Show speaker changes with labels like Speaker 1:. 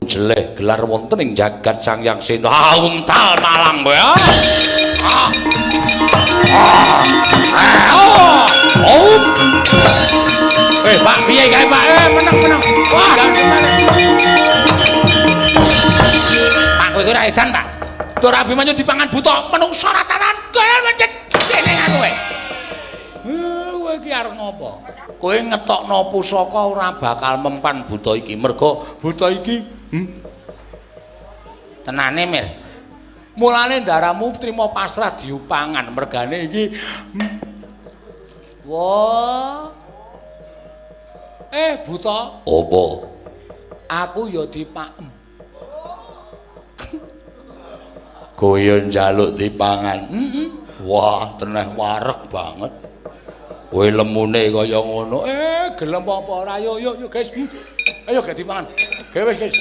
Speaker 1: jeleh gelar wonten ing jagat Sangyang Sena untal malang kowe ya. Pak piye kae Pak? Menang. Wah, Pak kowe ora edan Pak. Dora Abimanyu dipangan buta menungso ratanan kowe mencet kene kowe. Kowe iki arep ngopo? Kowe ngetokno pusaka ora bakal mempan buta iki merga buta iki tenane Mir. Mulane ndaramu trima pasrah diupangan mergane iki. Wah. Buta. Apa? Aku ya dipakem. Kowe yo njaluk dipangan. Wah, teneh wareg banget. Kowe lemune kaya ngono. Gelem apa ora? Yo guys. Ayo gak dipangan. Gawe wis guys.